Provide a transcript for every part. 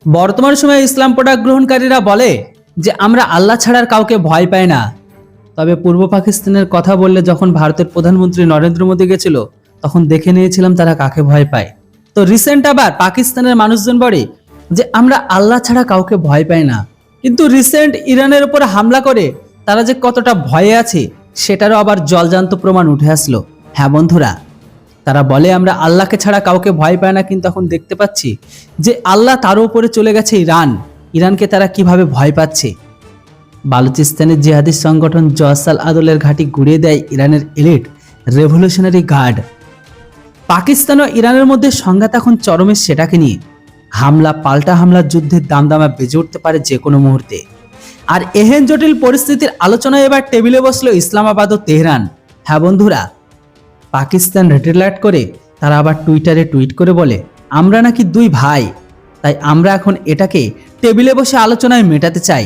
বর্তমান সময়ে ইসলাম প্রোডাক্ট গ্রহণকারীরা বলে যে আমরা আল্লাহ ছাড়ার কাউকে ভয় পাই না। তবে পূর্ব পাকিস্তানের কথা বললে যখন ভারতের প্রধানমন্ত্রী নরেন্দ্র মোদী গেছিল তখন দেখে নিয়েছিলাম তারা কাকে ভয় পায়। তো রিসেন্ট আবার পাকিস্তানের মানুষজন বলে যে আমরা আল্লাহ ছাড়া কাউকে ভয় পাই না, কিন্তু রিসেন্ট ইরানের উপর হামলা করে তারা যে কতটা ভয়ে আছে সেটারও আবার জলজান্ত প্রমাণ উঠে আসলো। হ্যাঁ বন্ধুরা, তারা বলে আমরা আল্লাহকে ছাড়া কাউকে ভয় পায় না, কিন্তু এখন দেখতে পাচ্ছি যে আল্লাহ তার উপরে চলে গেছে ইরানকে তারা কিভাবে ভয় পাচ্ছে। বালুচিস্তানের জিহাদি সংগঠন জয়সাল আদলের ঘাঁটি গুড়িয়ে দেয় ইরানের এলিট রেভলিউশনারি গার্ড। পাকিস্তান ও ইরানের মধ্যে সংঘাত এখন চরমে, সেটাকে নিয়ে হামলা পাল্টা হামলার যুদ্ধের দামদামা বেজে উঠতে পারে যে কোনো মুহূর্তে। আর এহেন জটিল পরিস্থিতির আলোচনায় এবার টেবিলে বসলো ইসলামাবাদ ও তেহরান। হ্যাঁ বন্ধুরা, পাকিস্তান রেড অ্যালার্ট করে তারা আবার টুইটারে টুইট করে বলে আমরা নাকি দুই ভাই, তাই আমরা এখন এটাকে টেবিলে বসে আলোচনায় মেটাতে চাই।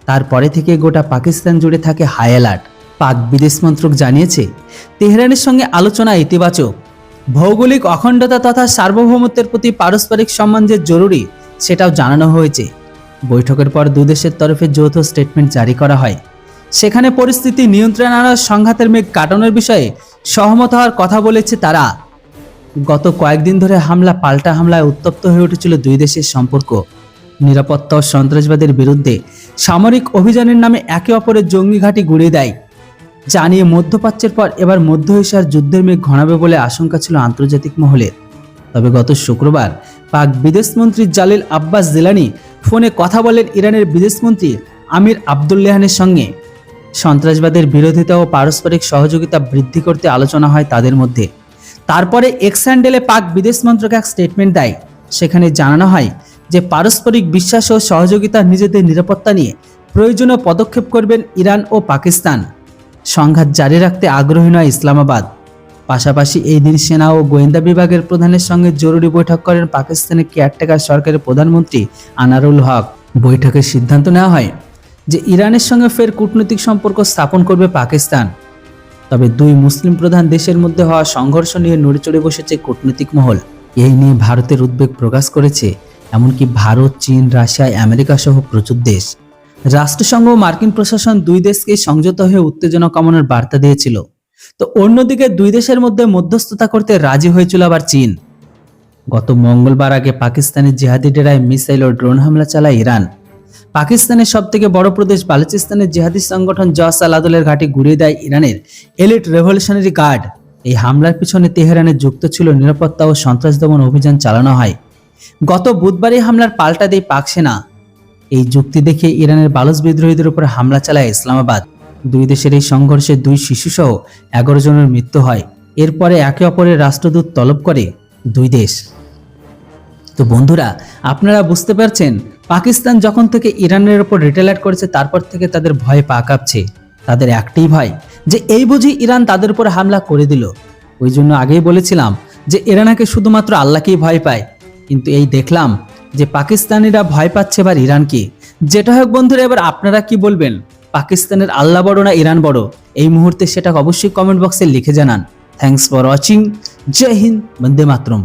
তারপরে থেকে গোটা পাকিস্তান জুড়ে থাকে হাই অ্যালার্ট। পাক বিদেশ মন্ত্রক জানিয়েছে তেহরানের সঙ্গে আলোচনা ইতিবাচক। ভৌগোলিক অখণ্ডতা তথা সার্বভৌমত্বের প্রতি পারস্পরিক সম্মান যে জরুরি সেটাও জানানো হয়েছে। বৈঠকের পর দুই দেশের তরফে যৌথ স্টেটমেন্ট জারি করা হয়। সেখানে পরিস্থিতি নিয়ন্ত্রণে আনার সংঘাতের মেঘ কাটানোর বিষয়ে সহমত হওয়ার কথা বলেছে তারা। গত কয়েকদিন ধরে হামলা পাল্টা হামলায় উত্তপ্ত হয়ে উঠেছিল দুই দেশের সম্পর্ক। নিরাপত্তা ও সন্ত্রাসবাদের বিরুদ্ধে সামরিক অভিযানের নামে একে অপরের জঙ্গি ঘাঁটি গুড়িয়ে দেয়। জানিয়ে মধ্যপ্রাচ্যের পর এবার মধ্য এশিয়ার যুদ্ধের মেঘ ঘনাবে বলে আশঙ্কা ছিল আন্তর্জাতিক মহলের। তবে গত শুক্রবার পাক বিদেশমন্ত্রী জালিল আব্বাস জিলানি ফোনে কথা বলেন ইরানের বিদেশমন্ত্রী আমির আবদুল্লাহানের সঙ্গে। সন্ত্রাসবাদের বিরোধিতা ও পারস্পরিক সহযোগিতা বৃদ্ধি করতে আলোচনা হয় তাদের মধ্যে। তারপরে এক্স হ্যান্ডেলে পাক বিদেশ মন্ত্রক এক স্টেটমেন্ট দেয়। সেখানে জানানো হয় যে পারস্পরিক বিশ্বাস ও সহযোগিতা নিজেদের নিরাপত্তা নিয়ে প্রয়োজনীয় পদক্ষেপ করবেন ইরান ও পাকিস্তান। সংঘাত জারি রাখতে আগ্রহী নয় ইসলামাবাদ। পাশাপাশি এই দিন সেনা ও গোয়েন্দা বিভাগের প্রধানের সঙ্গে জরুরি বৈঠক করেন পাকিস্তানের কেয়ারটেকার সরকারের প্রধানমন্ত্রী আনারুল হক। বৈঠকের সিদ্ধান্ত নেওয়া হয় যে ইরানের সঙ্গে ফের কূটনৈতিক সম্পর্ক স্থাপন করবে পাকিস্তান। তবে দুই মুসলিম প্রধান দেশের মধ্যে হওয়া সংঘর্ষ নিয়ে নড়েচড়ে বসেছে কূটনৈতিক মহল। এই নিয়ে ভারতের উদ্বেগ প্রকাশ করেছে এমনকি ভারত, চীন, রাশিয়া, আমেরিকা সহ প্রচুর দেশ। রাষ্ট্রসংঘ ও মার্কিন প্রশাসন দুই দেশকে সংযত হয়ে উত্তেজনা কমানোর বার্তা দিয়েছিল। তো অন্যদিকে দুই দেশের মধ্যে মধ্যস্থতা করতে রাজি হয়েছিল আবার চীন। গত মঙ্গলবার আগে পাকিস্তানের জিহাদি ডেরায় মিসাইল ও ড্রোন হামলা চালায় ইরান। পাকিস্তানের সবথেকে বড় প্রদেশ বালুচিস্তানের জিহাদি সংগঠন জয়সাল আদলের ঘাঁটি গুড়িয়ে দেয় ইরানের এলিট রেভলিউশনারি গার্ড। এই হামলার পিছনে তেহরানের যুক্ত ছিল নিরাপত্তা ও সন্ত্রাস দমন অভিযান চালানো হয়। গত বুধবার এই হামলার পাল্টা দেয় পাক সেনা। এই যুক্তি দেখে ইরানের বালুচ বিদ্রোহীদের উপর হামলা চালায় ইসলামাবাদ। দুই দেশের এই সংঘর্ষে 2 শিশুসহ 11 জনের মৃত্যু হয়। এরপরে একে অপরের রাষ্ট্রদূত তলব করে দুই দেশ। তো বন্ধুরা, আপনারা বুঝতে পারছেন পাকিস্তান যখন থেকে ইরানের উপর রেড অ্যালার্ট করেছে তারপর থেকে তাদের ভয়ে পা কাঁপছে। তাদের একটাই ভয় যে এই বুঝি ইরান তাদের উপর হামলা করে দিল। ওই জন্য আগেই বলেছিলাম যে এরা নাকি শুধুমাত্র আল্লাহকেই ভয় পায়, কিন্তু এই দেখলাম যে পাকিস্তানিরা ভয় পাচ্ছে এবার ইরানকে। যেটা হোক বন্ধুরা, এবার আপনারা কি বলবেন? পাকিস্তানের আল্লাহ বড় না ইরান বড়? এই মুহূর্তে সেটা অবশ্যই কমেন্ট বক্সে লিখে জানান। Thanks for watching. জয় হিন্দ, বন্দে মাতরম।